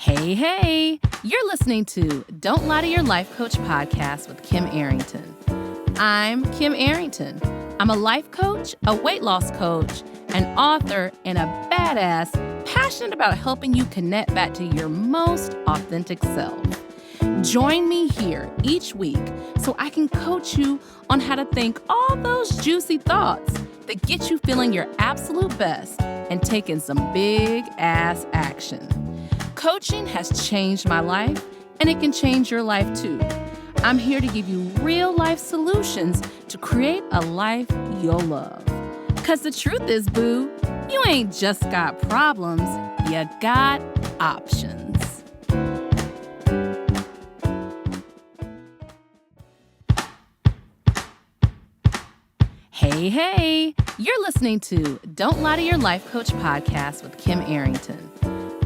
Hey, you're listening to Don't Lie to Your Life Coach podcast with Kim Arrington. I'm Kim Arrington. I'm a life coach, a weight loss coach, an author, and a badass passionate about helping you connect back to your most authentic self. Join me here each week so I can coach you on how to think all those juicy thoughts that get you feeling your absolute best and taking some big ass action. Coaching has changed my life, and it can change your life too. I'm here to give you real life solutions to create a life you'll love. Because the truth is, boo, you ain't just got problems, you got options. Hey, you're listening to Don't Lie to Your Life Coach podcast with Kim Arrington.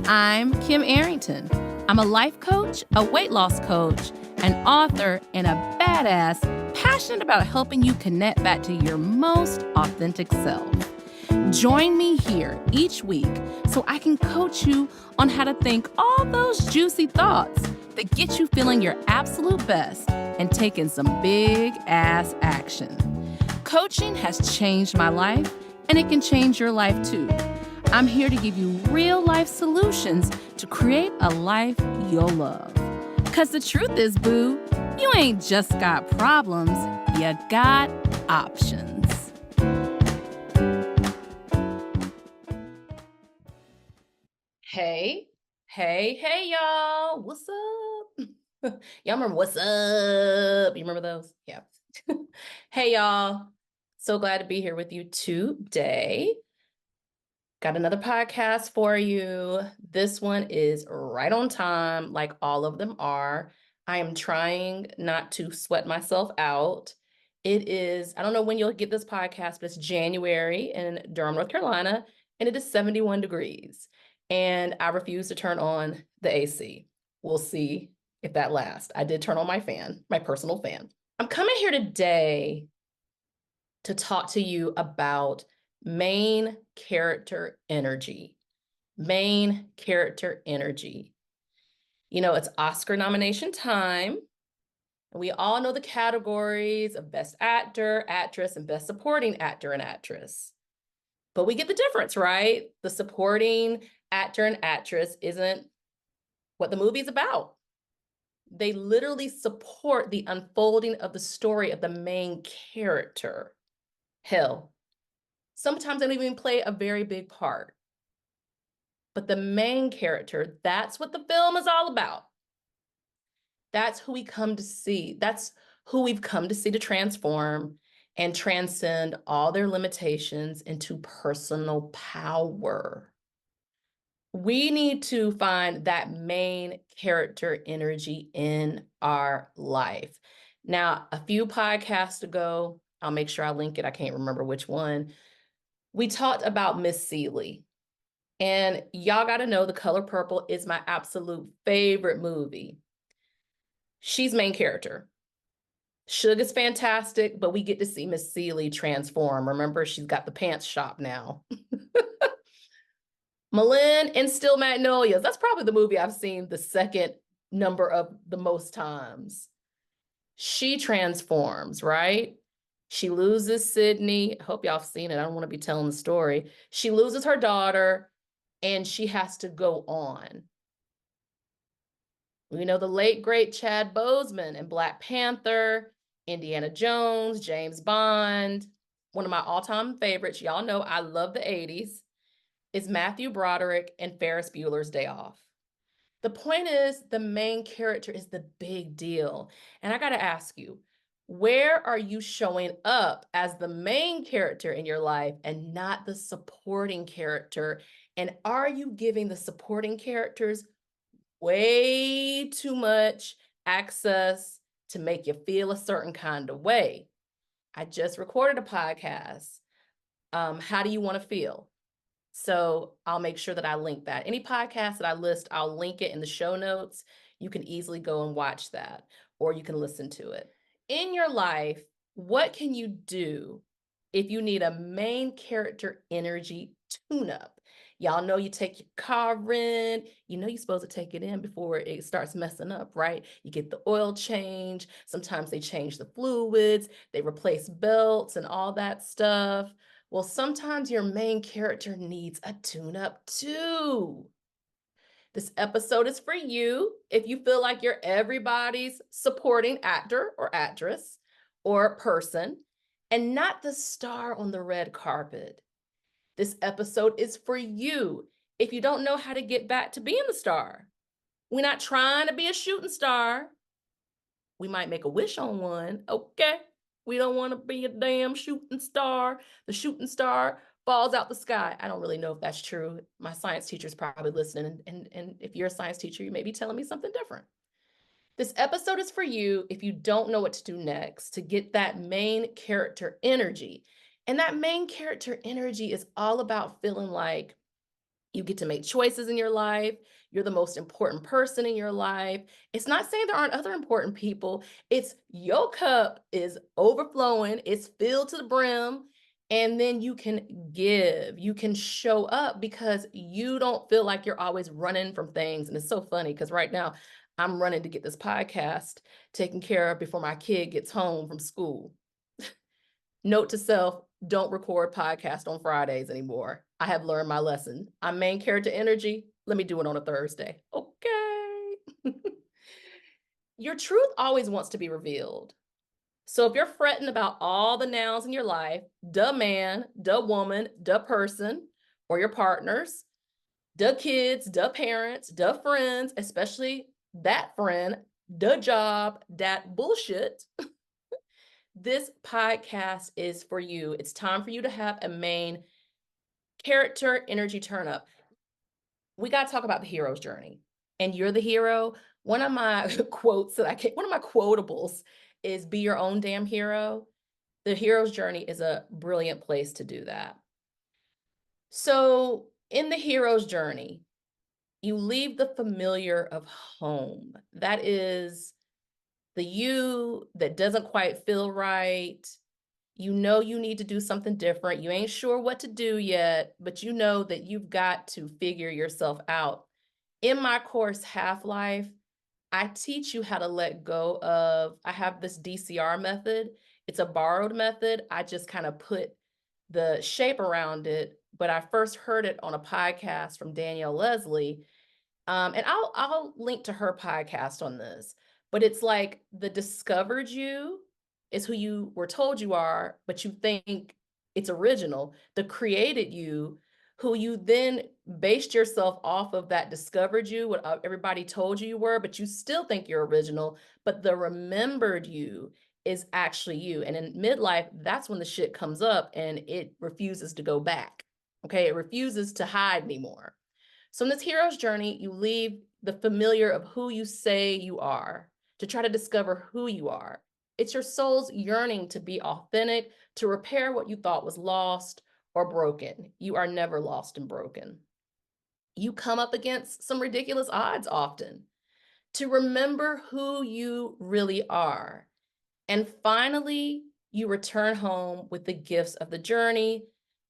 I'm Kim Arrington. I'm a life coach, a weight loss coach, an author, and a badass passionate about helping you connect back to your most authentic self. Join me here each week so I can coach you on how to think all those juicy thoughts that get you feeling your absolute best and taking some big ass action. Coaching has changed my life, and it can change your life too. I'm here to give you real life solutions to create a life you'll love. Because the truth is, boo, you ain't just got problems, you got options. Hey, y'all. What's up? Y'all remember what's up? You remember those? Yeah. Hey, y'all. So glad to be here with you today. Got another podcast for you. This one is right on time, like all of them are. I am trying not to sweat myself out. It is, I don't know when you'll get this podcast, but it's January in Durham, North Carolina, and it is 71 degrees. And I refuse to turn on the AC. We'll see if that lasts. I did turn on my fan, my personal fan. I'm coming here today to talk to you about main character energy. Main character energy. You know, it's Oscar nomination time. We all know the categories of Best Actor, Actress, and Best Supporting Actor and Actress. But we get the difference, right? The supporting actor and actress isn't what the movie's about. They literally support the unfolding of the story of the main character. Hell, sometimes they don't even play a very big part. But the main character, that's what the film is all about. That's who we come to see. That's who we've come to see to transform and transcend all their limitations into personal power. We need to find that main character energy in our life. Now, a few podcasts ago, I'll make sure I link it. I can't remember which one. We talked about Miss Seeley. And y'all got to know The Color Purple is my absolute favorite movie. She's main character. Suge is fantastic, but we get to see Miss Seeley transform. Remember, she's got the pants shop now. Malin and Still Magnolias. That's probably the movie I've seen the second number of the most times. She transforms, right? She loses Sydney. I hope y'all have seen it. I don't want to be telling the story. She loses her daughter, and she has to go on. We know the late, great Chad Boseman in Black Panther, Indiana Jones, James Bond. One of my all-time favorites, y'all know I love the 80s, is Matthew Broderick and Ferris Bueller's Day Off. The point is, the main character is the big deal. And I got to ask you, where are you showing up as the main character in your life and not the supporting character? And are you giving the supporting characters way too much access to make you feel a certain kind of way? I just recorded a podcast. How do you want to feel? So I'll make sure that I link that. Any podcast that I list, I'll link it in the show notes. You can easily go and watch that, or you can listen to it. In your life, what can you do if you need a main character energy tune-up? Y'all know you take your car in, you know you're supposed to take it in before it starts messing up, right? You get the oil change. Sometimes they change the fluids, they replace belts and all that stuff. Well, sometimes your main character needs a tune-up too. This episode is for you if you feel like you're everybody's supporting actor or actress or person and not the star on the red carpet. This episode is for you if you don't know how to get back to being the star. We're not trying to be a shooting star. We might make a wish on one, okay? We don't want to be a damn shooting star. The shooting star falls out the sky. I don't really know if that's true. My science teacher is probably listening. And if you're a science teacher, you may be telling me something different. This episode is for you if you don't know what to do next to get that main character energy. And that main character energy is all about feeling like you get to make choices in your life. You're the most important person in your life. It's not saying there aren't other important people. It's your cup is overflowing, it's filled to the brim. And then you can give, you can show up because you don't feel like you're always running from things. And it's so funny because right now I'm running to get this podcast taken care of before my kid gets home from school. Note to self, don't record podcast on Fridays anymore. I have learned my lesson. I'm main character energy. Let me do it on a Thursday. Okay. Your truth always wants to be revealed. So if you're fretting about all the nouns in your life, the man, the woman, the person, or your partners, the kids, the parents, the friends, especially that friend, the job, that bullshit, this podcast is for you. It's time for you to have a main character energy turn up. We got to talk about the hero's journey. And you're the hero. One of my quotes that one of my quotables is be your own damn hero. The hero's journey is a brilliant place to do that. So, in the hero's journey, you leave the familiar of home. That is the you that doesn't quite feel right. You know you need to do something different. You ain't sure what to do yet, but you know that you've got to figure yourself out. In my course, Half-Life, I teach you how to let go of, I have this DCR method. It's a borrowed method. I just kind of put the shape around it, but I first heard it on a podcast from Danielle Leslie. And I'll link to her podcast on this, but it's like the discovered you is who you were told you are, but you think it's original. The created you, who you then based yourself off of that discovered you, what everybody told you were, but you still think you're original, but the remembered you is actually you. And in midlife, that's when the shit comes up and it refuses to go back. Okay, it refuses to hide anymore. So in this hero's journey, you leave the familiar of who you say you are to try to discover who you are. It's your soul's yearning to be authentic, to repair what you thought was lost or broken. You are never lost and broken. You come up against some ridiculous odds often to remember who you really are. And finally, you return home with the gifts of the journey.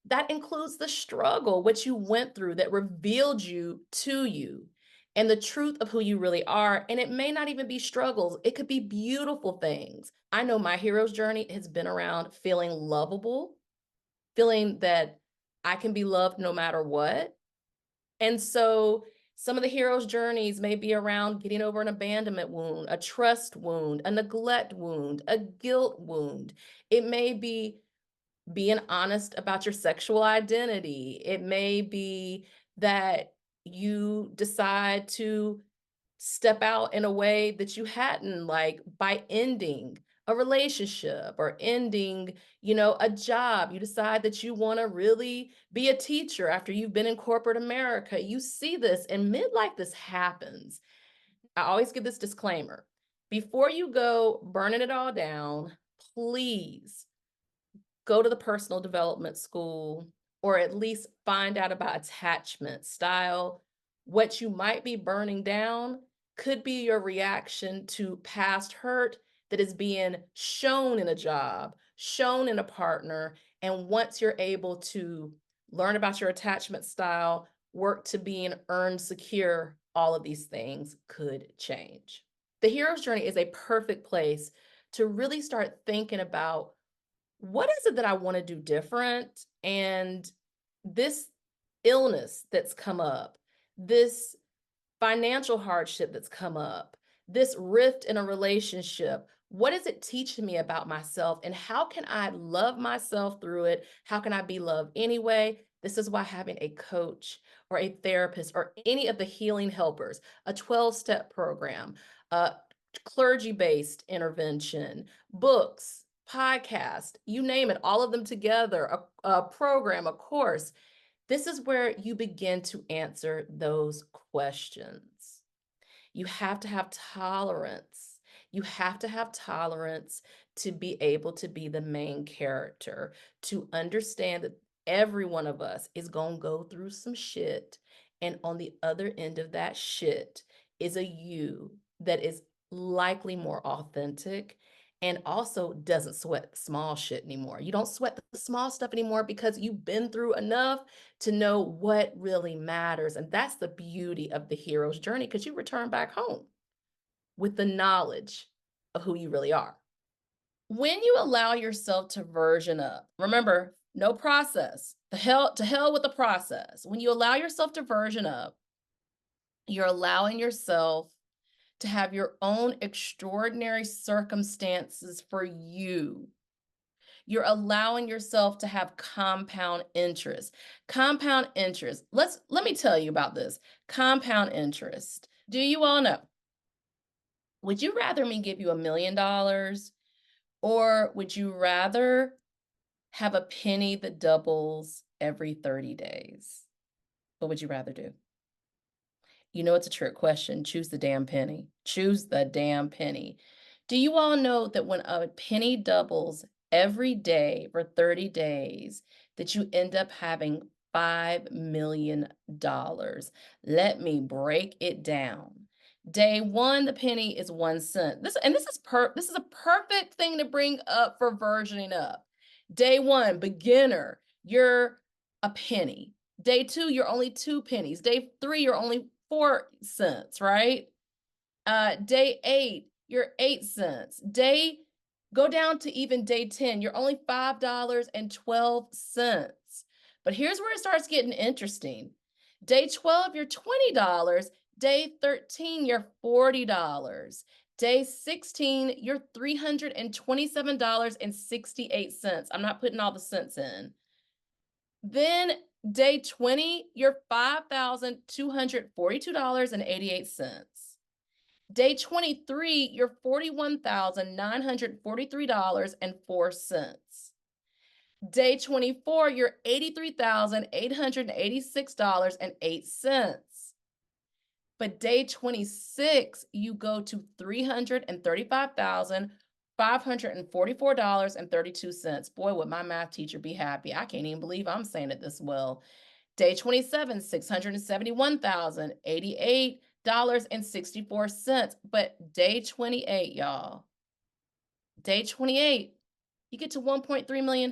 That includes the struggle, what you went through that revealed you to you and the truth of who you really are. And it may not even be struggles, it could be beautiful things. I know my hero's journey has been around feeling lovable, feeling that I can be loved no matter what. And so some of the hero's journeys may be around getting over an abandonment wound, a trust wound, a neglect wound, a guilt wound. It may be being honest about your sexual identity. It may be that you decide to step out in a way that you hadn't, like by ending a relationship or ending, a job. You decide that you want to really be a teacher after you've been in corporate America. You see this in midlife, this happens. I always give this disclaimer. Before you go burning it all down, please go to the personal development school or at least find out about attachment style. What you might be burning down could be your reaction to past hurt that is being shown in a job, shown in a partner. And once you're able to learn about your attachment style, work to being earned secure, all of these things could change. The hero's journey is a perfect place to really start thinking about what is it that I want to do different? And this illness that's come up, this financial hardship that's come up, this rift in a relationship, what is it teaching me about myself? And how can I love myself through it? How can I be loved anyway? This is why having a coach or a therapist or any of the healing helpers, a 12-step program, a clergy-based intervention, books, podcast, you name it, all of them together, a program, a course. This is where you begin to answer those questions. You have to have tolerance. You have to have tolerance to be able to be the main character, to understand that every one of us is going to go through some shit. And on the other end of that shit is a you that is likely more authentic and also doesn't sweat small shit anymore. You don't sweat the small stuff anymore because you've been through enough to know what really matters. And that's the beauty of the hero's journey, because you return back home with the knowledge of who you really are. When you allow yourself to version up, remember, no process, to hell with the process. When you allow yourself to version up, you're allowing yourself to have your own extraordinary circumstances for you. You're allowing yourself to have compound interest. Compound interest. Let me tell you about this. Compound interest. Do you all know? Would you rather me give you $1 million, or would you rather have a penny that doubles every 30 days? What would you rather do? You know, it's a trick question. Choose the damn penny. Choose the damn penny. Do you all know that when a penny doubles every day for 30 days, that you end up having $5 million? Let me break it down. Day one, the penny is 1 cent. This is a perfect thing to bring up for versioning up. Day one, beginner, you're a penny. Day two, you're only 2 pennies. Day three, you're only 4 cents, right? Day 8, you're 8 cents. Go down to even day 10, you're only $5.12. But here's where it starts getting interesting. Day 12, you're $20. Day 13, you're $40. Day 16, you're $327.68. I'm not putting all the cents in. Then day 20, you're $5,242.88. Day 23, you're $41,943.04. Day 24, you're $83,886.08. But day 26, you go to $335,544.32. Boy, would my math teacher be happy. I can't even believe I'm saying it this well. Day 27, $671,088.64. But day 28, y'all, day 28, you get to $1.3 million.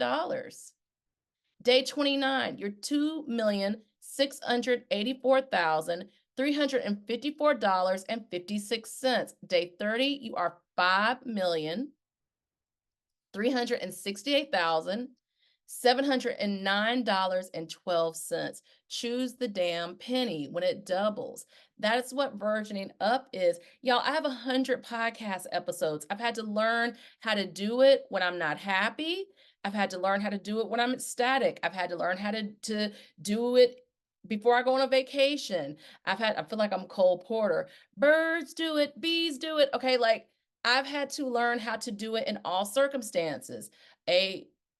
Day 29, you're $2,684,354.56. Day 30, you are $5,368,709.12. Choose the damn penny when it doubles. That's what versioning up is. Y'all, I have 100 podcast episodes. I've had to learn how to do it when I'm not happy. I've had to learn how to do it when I'm ecstatic. I've had to learn how to do it before I go on a vacation. I feel like I'm Cole Porter. Birds do it, bees do it. Okay, like I've had to learn how to do it in all circumstances.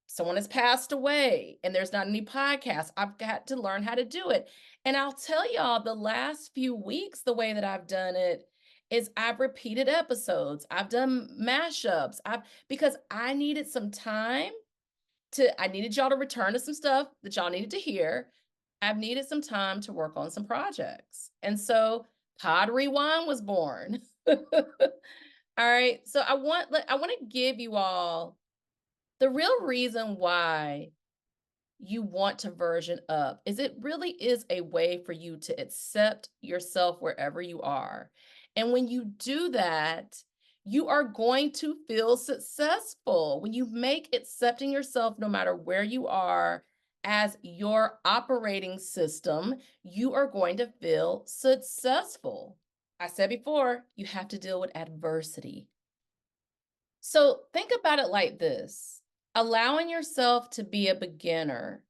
Someone has passed away and there's not any podcasts. I've got to learn how to do it. And I'll tell y'all, the last few weeks, the way that I've done it is I've repeated episodes. I've done mashups. Because I needed some time I needed y'all to return to some stuff that y'all needed to hear. I've needed some time to work on some projects. And so Pod Rewind was born. All right. So I want to give you all the real reason why you want to version up is it really is a way for you to accept yourself wherever you are. And when you do that, you are going to feel successful. When you make accepting yourself, no matter where you are, as your operating system, you are going to feel successful. I said before, you have to deal with adversity. So think about it like this: allowing yourself to be a beginner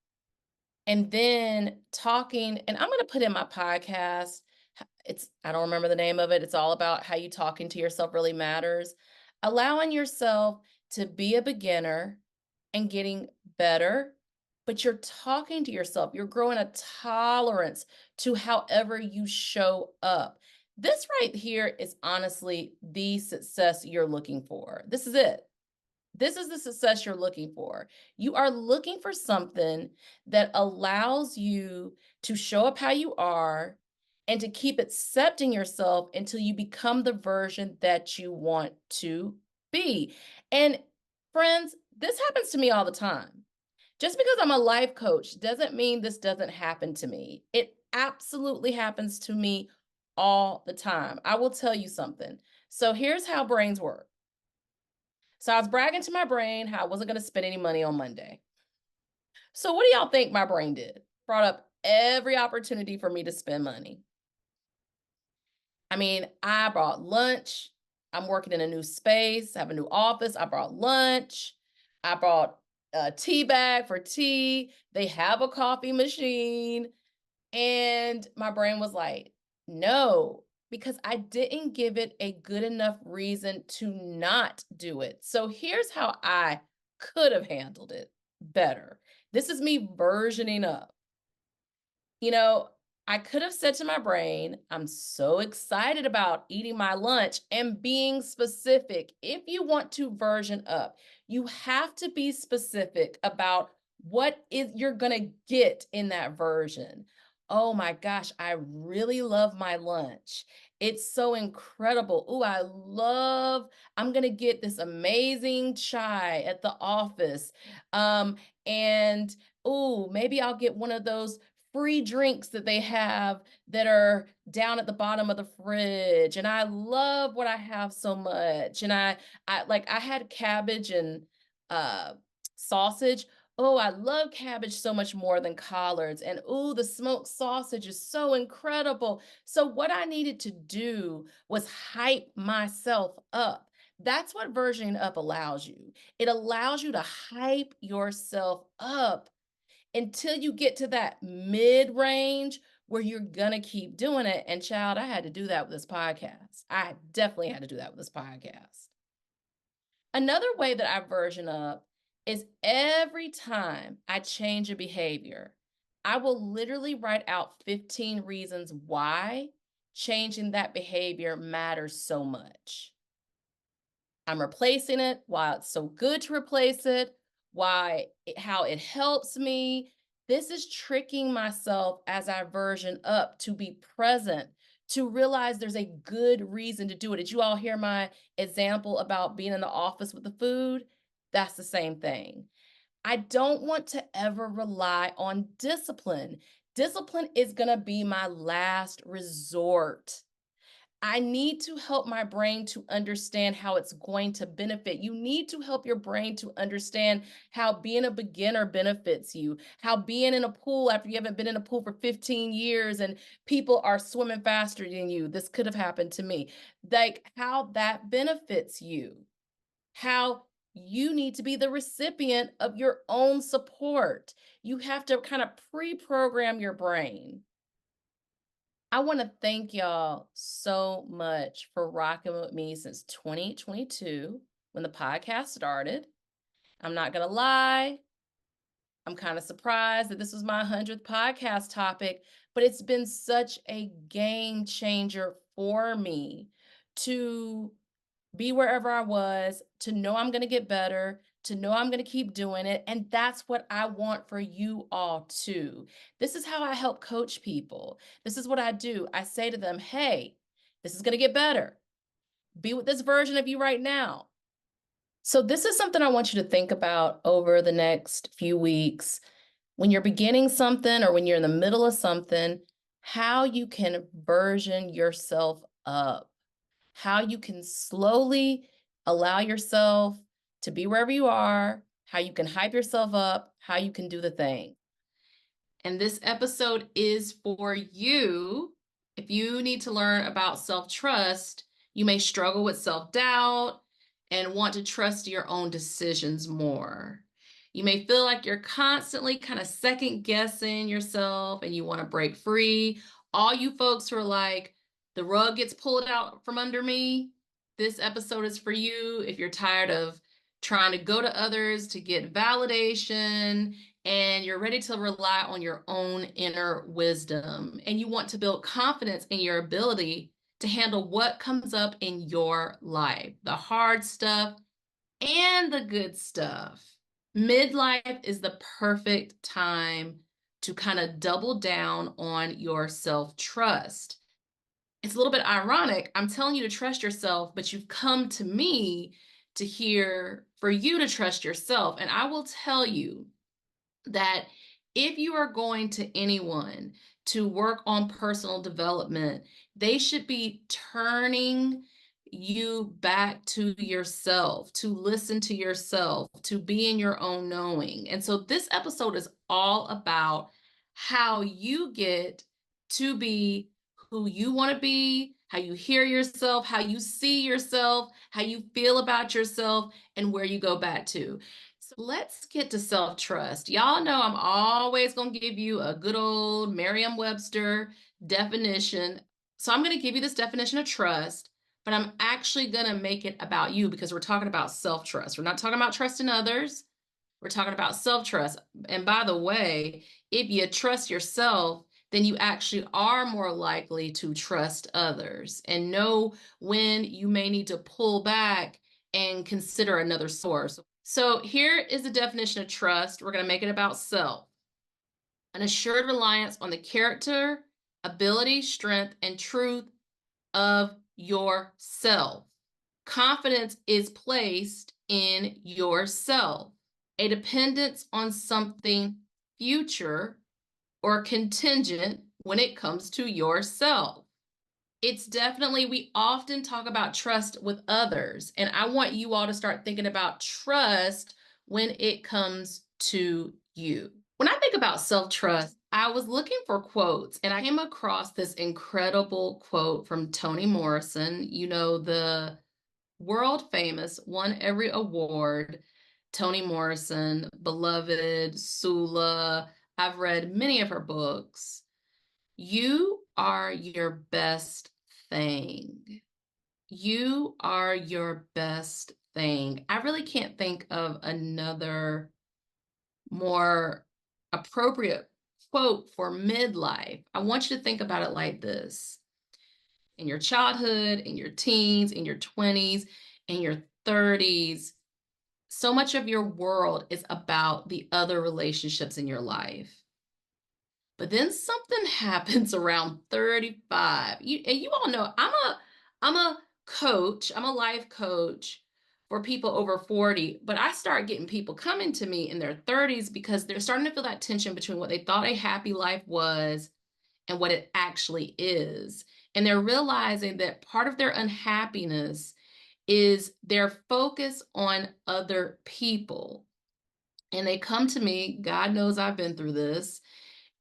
and then talking, and I'm going to put in my podcast. I don't remember the name of it. It's all about how you talking to yourself really matters. Allowing yourself to be a beginner and getting better, but you're talking to yourself. You're growing a tolerance to however you show up. This right here is honestly the success you're looking for. This is it. This is the success you're looking for. You are looking for something that allows you to show up how you are and to keep accepting yourself until you become the version that you want to be. And friends, this happens to me all the time. Just because I'm a life coach doesn't mean this doesn't happen to me. It absolutely happens to me all the time. I will tell you something. So here's how brains work. So I was bragging to my brain how I wasn't going to spend any money on Monday. So what do y'all think my brain did? Brought up every opportunity for me to spend money. I mean, I brought lunch. I'm working in a new space, I have a new office. I brought lunch. I brought a tea bag for tea. They have a coffee machine. And my brain was like, no, because I didn't give it a good enough reason to not do it. So here's how I could have handled it better. This is me versioning up. You know, I could have said to my brain, I'm so excited about eating my lunch and being specific. If you want to version up, you have to be specific about what is you're going to get in that version. Oh my gosh, I really love my lunch. It's so incredible. Oh, I'm going to get this amazing chai at the office. And oh, maybe I'll get one of those free drinks that they have that are down at the bottom of the fridge. And I love what I have so much. And I had cabbage and uh sausage. Oh, I love cabbage so much more than collards. And oh, the smoked sausage is so incredible. So what I needed to do was hype myself up. That's what versioning up allows you. It allows you to hype yourself up until you get to that mid range where you're going to keep doing it. And child, I had to do that with this podcast. I definitely had to do that with this podcast. Another way that I version up is every time I change a behavior, I will literally write out 15 reasons why changing that behavior matters so much. I'm replacing it, why it's so good to replace it, how it helps me. This is tricking myself as I version up to be present, to realize there's a good reason to do it. Did you all hear my example about being in the office with the food? That's the same thing. I don't want to ever rely on discipline. Discipline is going to be my last resort. I need to help my brain to understand how it's going to benefit. You need to help your brain to understand how being a beginner benefits you, how being in a pool after you haven't been in a pool for 15 years and people are swimming faster than you. This could have happened to me. Like how that benefits you, how you need to be the recipient of your own support. You have to kind of pre-program your brain. I want to thank y'all so much for rocking with me since 2022 when the podcast started. I'm not going to lie. I'm kind of surprised that this was my 100th podcast topic, but it's been such a game changer for me to be wherever I was, to know I'm going to get better, to know I'm going to keep doing it. And that's what I want for you all too. This is how I help coach people. This is what I do. I say to them, hey, this is going to get better. Be with this version of you right now. So this is something I want you to think about over the next few weeks. when you're beginning something or when you're in the middle of something, how you can version yourself up, how you can slowly allow yourself to be wherever you are, how you can hype yourself up, how you can do the thing. And this episode is for you. If you need to learn about self-trust, you may struggle with self-doubt and want to trust your own decisions more. You may feel like you're constantly kind of second guessing yourself and you want to break free. All you folks who are like, the rug gets pulled out from under me, this episode is for you. If you're tired of trying to go to others to get validation and you're ready to rely on your own inner wisdom, and you want to build confidence in your ability to handle what comes up in your life, the hard stuff and the good stuff. Midlife is the perfect time to kind of double down on your self-trust. It's a little bit ironic. I'm telling you to trust yourself, but you've come to me to hear for you to trust yourself. And I will tell you that if you are going to anyone to work on personal development, they should be turning you back to yourself, to listen to yourself, to be in your own knowing. And so this episode is all about how you get to be who you want to be, how you hear yourself, how you see yourself, how you feel about yourself, and where you go back to. So let's get to self-trust. Y'all know I'm always going to give you a good old Merriam-Webster definition. So I'm going to give you this definition of trust, but I'm actually going to make it about you because we're talking about self-trust. We're not talking about trusting others. We're talking about self-trust. And by the way, if you trust yourself, then you actually are more likely to trust others and know when you may need to pull back and consider another source. So here is the definition of trust. We're going to make it about self. An assured reliance on the character, ability, strength, and truth of yourself. Confidence is placed in yourself. A dependence on something future or contingent when it comes to yourself. It's definitely, we often talk about trust with others, and I want you all to start thinking about trust when it comes to you. When I think about self-trust, I was looking for quotes, and I came across this incredible quote from Toni Morrison, you know, the world famous, won every award, Toni Morrison, beloved, Sula. I've read many of her books. You are your best thing. You are your best thing. I really can't think of another more appropriate quote for midlife. I want you to think about it like this. In your childhood, in your teens, in your 20s, in your 30s, so much of your world is about the other relationships in your life. But then something happens around 35. And you all know I'm a coach, I'm a life coach for people over 40, but I start getting people coming to me in their 30s because they're starting to feel that tension between what they thought a happy life was and what it actually is. And they're realizing that part of their unhappiness is their focus on other people. And they come to me, God knows I've been through this,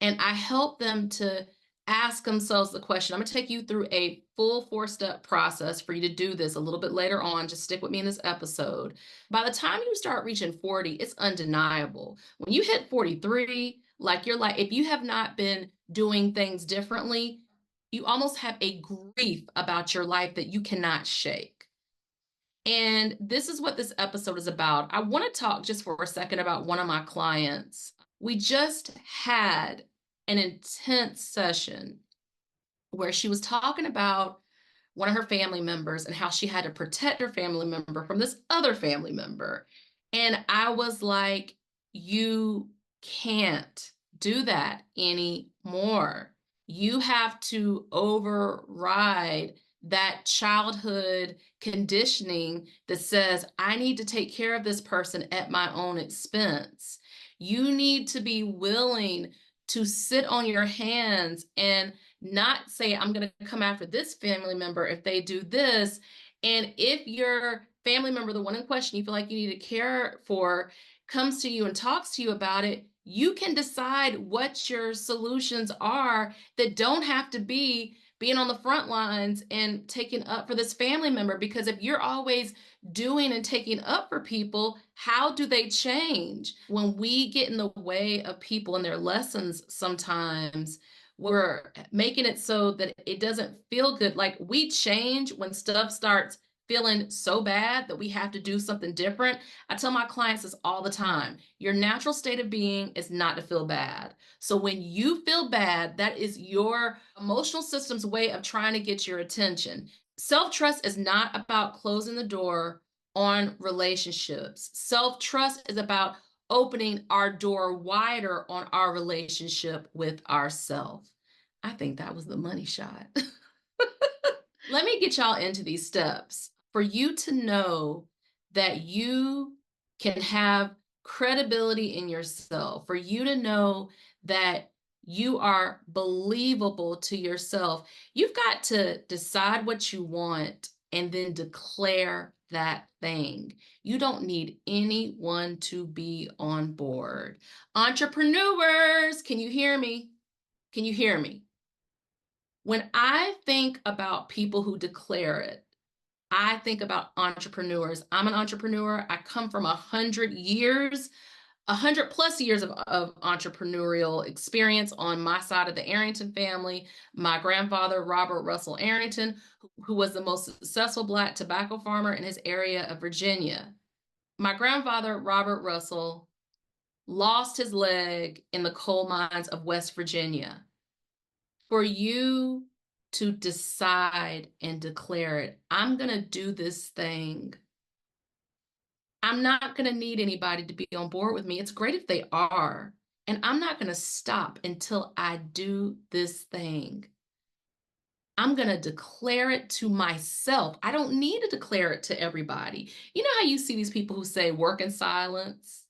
and I help them to ask themselves the question. I'm going to take you through a full 4-step process for you to do this a little bit later on. Just stick with me in this episode. By the time you start reaching 40, it's undeniable. When you hit 43, like you're like, if you have not been doing things differently, you almost have a grief about your life that you cannot shake. And this is what this episode is about. I want to talk just for a second about one of my clients. We just had an intense session where she was talking about one of her family members and how she had to protect her family member from this other family member. And I was like, you can't do that anymore. You have to override that childhood conditioning that says, I need to take care of this person at my own expense. You need to be willing to sit on your hands and not say, I'm going to come after this family member if they do this. And if your family member, the one in question you feel like you need to care for, comes to you and talks to you about it, you can decide what your solutions are that don't have to be being on the front lines and taking up for this family member. Because if you're always doing and taking up for people, how do they change? When we get in the way of people and their lessons, sometimes we're making it so that it doesn't feel good. Like we change when stuff starts feeling so bad that we have to do something different. I tell my clients this all the time. Your natural state of being is not to feel bad. So when you feel bad, that is your emotional system's way of trying to get your attention. Self-trust is not about closing the door on relationships. Self-trust is about opening our door wider on our relationship with ourselves. I think that was the money shot. Let me get y'all into these steps for you to know that you can have credibility in yourself, for you to know that you are believable to yourself. You've got to decide what you want and then declare that thing. You don't need anyone to be on board. Entrepreneurs, can you hear me? Can you hear me? When I think about people who declare it, I think about entrepreneurs. I'm an entrepreneur. I come from 100 years, 100+ years of entrepreneurial experience on my side of the Arrington family. My grandfather, Robert Russell Arrington, who was the most successful Black tobacco farmer in his area of Virginia. My grandfather, Robert Russell, lost his leg in the coal mines of West Virginia. For you to decide and declare it, I'm going to do this thing. I'm not going to need anybody to be on board with me. It's great if they are. And I'm not going to stop until I do this thing. I'm going to declare it to myself. I don't need to declare it to everybody. You know how you see these people who say work in silence?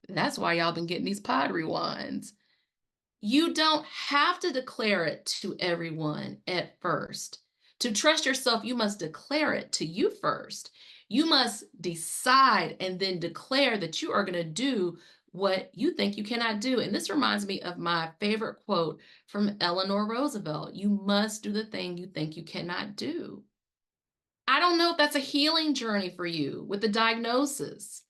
That's why y'all been getting these pod rewinds. You don't have to declare it to everyone at first. To trust yourself, you must declare it to you first. You must decide and then declare that you are going to do what you think you cannot do. And this reminds me of my favorite quote from Eleanor Roosevelt. You must do the thing you think you cannot do. I don't know if that's a healing journey for you with the diagnosis.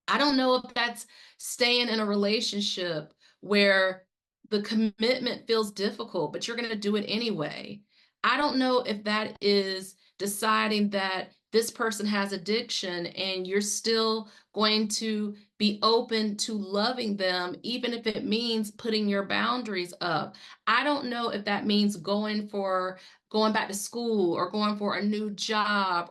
I don't know if that's staying in a relationship where the commitment feels difficult, but you're going to do it anyway. I don't know if that is deciding that this person has addiction and you're still going to be open to loving them, even if it means putting your boundaries up. I don't know if that means going back to school or going for a new job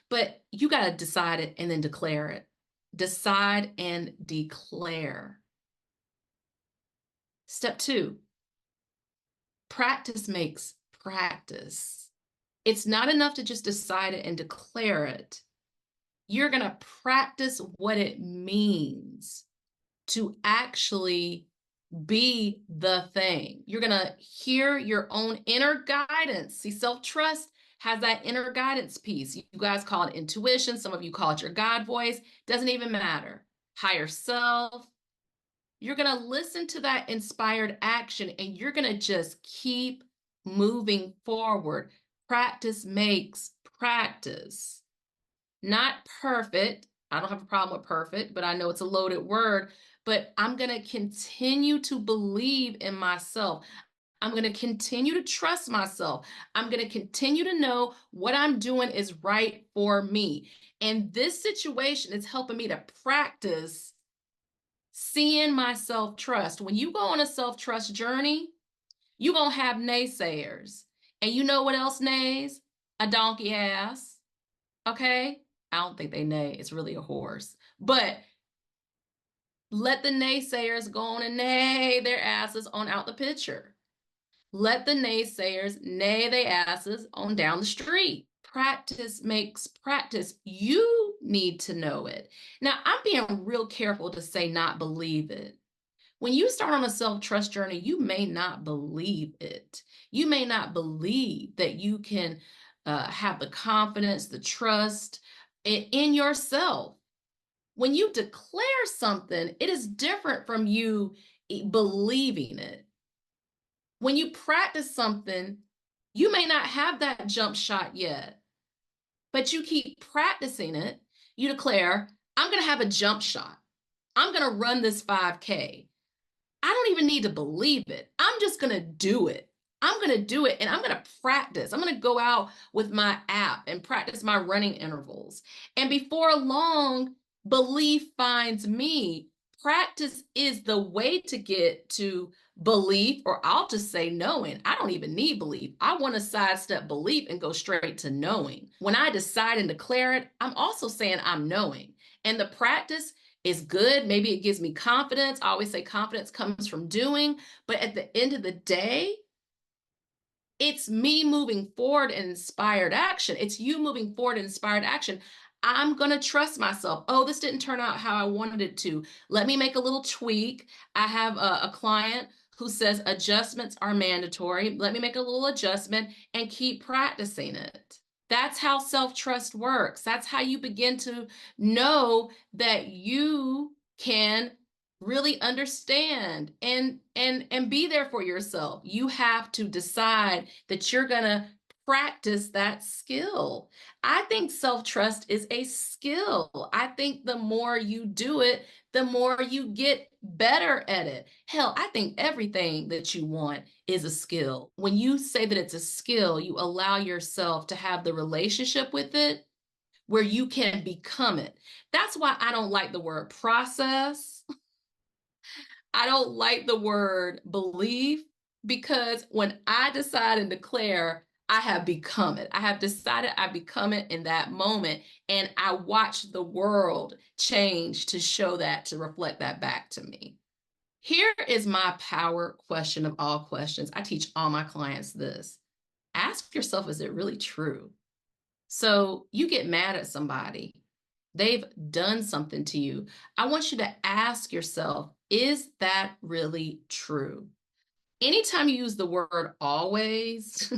but you got to decide it and then declare it. Decide and declare. Step 2, practice makes practice. It's not enough to just decide it and declare it. You're going to practice what it means to actually be the thing. You're going to hear your own inner guidance. See, self-trust has that inner guidance piece. You guys call it intuition. Some of you call it your God voice. Doesn't even matter. Higher self. You're going to listen to that inspired action and you're going to just keep moving forward. Practice makes practice. Not perfect. I don't have a problem with perfect, but I know it's a loaded word. But I'm going to continue to believe in myself. I'm going to continue to trust myself. I'm going to continue to know what I'm doing is right for me. And this situation is helping me to practice seeing my self-trust. When you go on a self-trust journey, you're going to have naysayers. And you know what else nays? A donkey ass. Okay? I don't think they neigh. It's really a horse. But let the naysayers go on and neigh their asses on out the picture. Let the naysayers neigh their asses on down the street. practice makes practice. You need to know it. Now, I'm being real careful to say not believe it. When you start on a self-trust journey, you may not believe it. You may not believe that you can have the confidence, the trust in yourself. When you declare something, it is different from you believing it. When you practice something, you may not have that jump shot yet, but you keep practicing it. You declare, I'm going to have a jump shot. I'm going to run this 5K. I don't even need to believe it. I'm just going to do it. I'm going to do it and I'm going to practice. I'm going to go out with my app and practice my running intervals. And before long, belief finds me. Practice is the way to get to belief, or I'll just say knowing. I don't even need belief. I want to sidestep belief and go straight to knowing. When I decide and declare it, I'm also saying I'm knowing. And the practice is good. Maybe it gives me confidence. I always say confidence comes from doing, but at the end of the day, it's me moving forward in inspired action. It's you moving forward in inspired action. I'm going to trust myself. Oh, this didn't turn out how I wanted it to. Let me make a little tweak. I have a client who says adjustments are mandatory. Let me make a little adjustment and keep practicing it. That's how self-trust works. That's how you begin to know that you can really understand and be there for yourself. You have to decide that you're going to practice that skill. I think self-trust is a skill. I think the more you do it, the more you get better at it. Hell, I think everything that you want is a skill. When you say that it's a skill, you allow yourself to have the relationship with it where you can become it. That's why I don't like the word process. I don't like the word belief, because when I decide and declare, I have become it. I have decided I become it in that moment. And I watch the world change to show that, to reflect that back to me. Here is my power question of all questions. I teach all my clients this. Ask yourself, is it really true? So you get mad at somebody. They've done something to you. I want you to ask yourself, is that really true? Anytime you use the word always,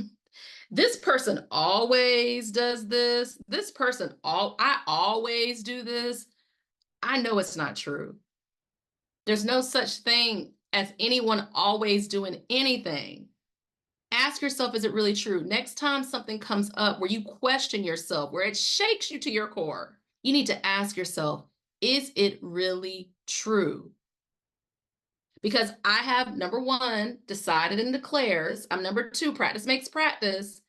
this person always does this, this person, I always do this, I know it's not true. There's no such thing as anyone always doing anything. Ask yourself, is it really true? Next time something comes up where you question yourself, where it shakes you to your core, you need to ask yourself, is it really true? Because I have, number one, decided and declares. I'm number two, practice makes practice.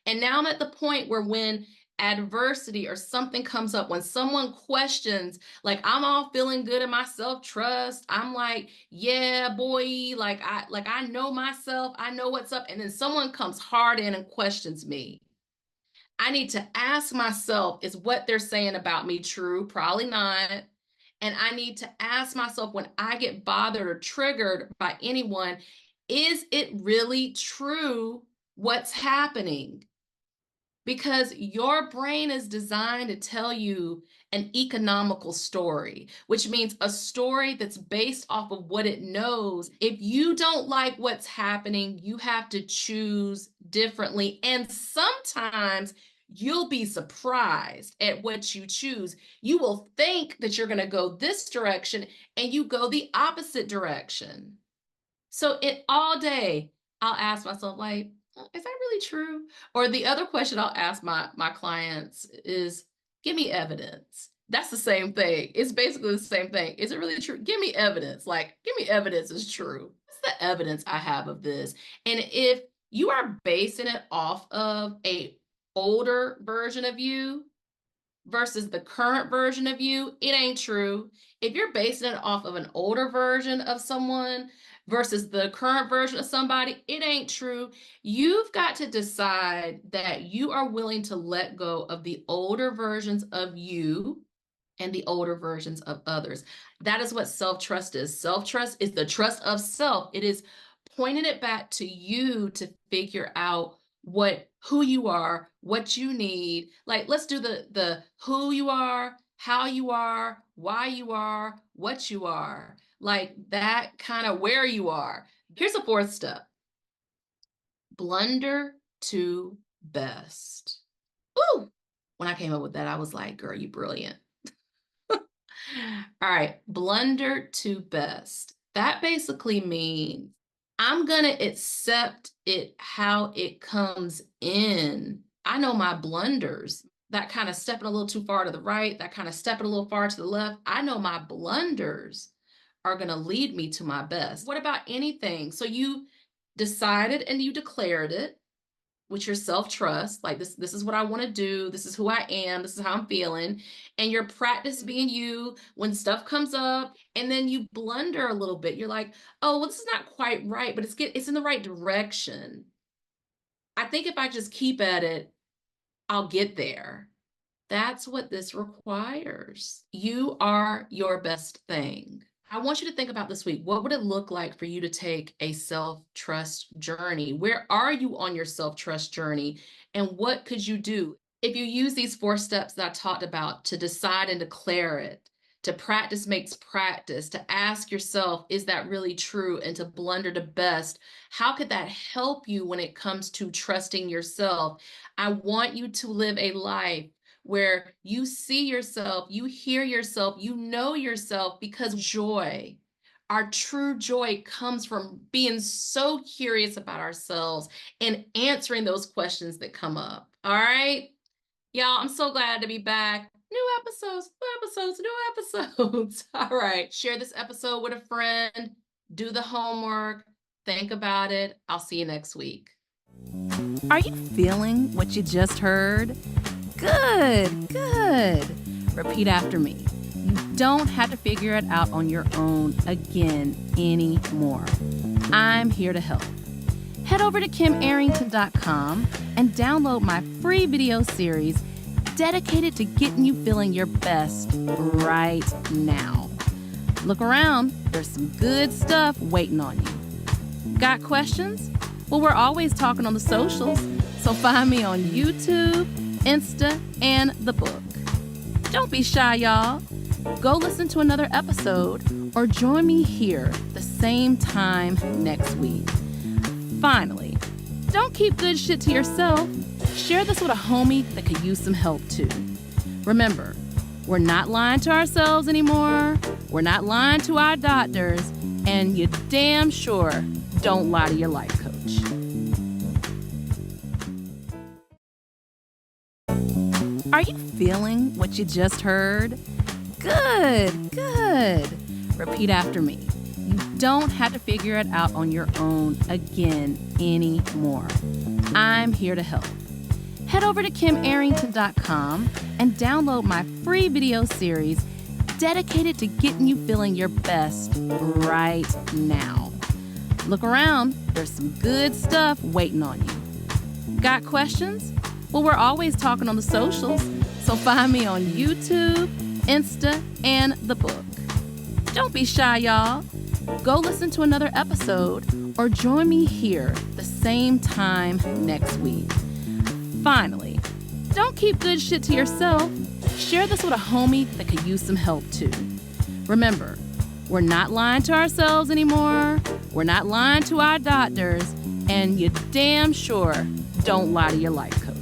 And now I'm at the point where when adversity or something comes up, when someone questions, like I'm all feeling good in my self-trust, I'm like, yeah, boy, like I know myself, I know what's up. And then someone comes hard in and questions me. I need to ask myself, is what they're saying about me true? Probably not. And I need to ask myself, when I get bothered or triggered by anyone, is it really true what's happening? Because your brain is designed to tell you an economical story, which means a story that's based off of what it knows. If you don't like what's happening, you have to choose differently. And sometimes you'll be surprised at what you choose. You will think that you're going to go this direction and you go the opposite direction. So all day, I'll ask myself, like, is that really true? Or the other question I'll ask my clients is, give me evidence. That's the same thing. It's basically the same thing. Is it really true? Give me evidence. Like, give me evidence is true. What's the evidence I have of this? And if you are basing it off of a older version of you versus the current version of you, it ain't true. If you're basing it off of an older version of someone versus the current version of somebody, it ain't true. You've got to decide that you are willing to let go of the older versions of you and the older versions of others. That is what self-trust is. Self-trust is the trust of self. It is pointing it back to you to figure out who you are, what you need. Like, let's do the who you are, how you are, why you are, what you are. Like that kind of where you are. Here's a fourth step. Blunder to best. Ooh. When I came up with that, I was like, girl, you brilliant. All right, blunder to best. That basically means I'm going to accept it how it comes in. I know my blunders, that kind of stepping a little too far to the right, that kind of stepping a little far to the left. I know my blunders are going to lead me to my best. What about anything? So you decided and you declared it with your self-trust, like this is what I want to do, this is who I am, this is how I'm feeling, and your practice being you when stuff comes up, and then you blunder a little bit. You're like, oh, well, this is not quite right, but it's in the right direction. I think if I just keep at it, I'll get there. That's what this requires. You are your best thing. I want you to think about this week. What would it look like for you to take a self-trust journey? Where are you on your self-trust journey? And what could you do? If you use these 4 steps that I talked about to decide and declare it, to practice makes practice, to ask yourself, is that really true? And to blunder to best, how could that help you when it comes to trusting yourself? I want you to live a life where you see yourself, you hear yourself, you know yourself, because joy, our true joy comes from being so curious about ourselves and answering those questions that come up. All right, y'all, I'm so glad to be back. New episodes, new episodes. All right, share this episode with a friend, do the homework, think about it. I'll see you next week. Are you feeling what you just heard? Good, good. Repeat after me. You don't have to figure it out on your own again anymore. I'm here to help. Head over to kimarrington.com and download my free video series dedicated to getting you feeling your best right now. Look around, there's some good stuff waiting on you. Got questions? Well, we're always talking on the socials, so find me on YouTube, Insta, and the book. Don't be shy, y'all. Go listen to another episode or join me here the same time next week. Finally, don't keep good shit to yourself. Share this with a homie that could use some help too. Remember, we're not lying to ourselves anymore. We're not lying to our doctors, and you damn sure don't lie to your life coach. Are you feeling what you just heard? Good, good. Repeat after me. You don't have to figure it out on your own again anymore. I'm here to help. Head over to kimarrington.com and download my free video series dedicated to getting you feeling your best right now. Look around, there's some good stuff waiting on you. Got questions? Well, we're always talking on the socials, so find me on YouTube, Insta, and the book. Don't be shy, y'all. Go listen to another episode or join me here the same time next week. Finally, don't keep good shit to yourself. Share this with a homie that could use some help too. Remember, we're not lying to ourselves anymore. We're not lying to our doctors, and you damn sure don't lie to your life coach.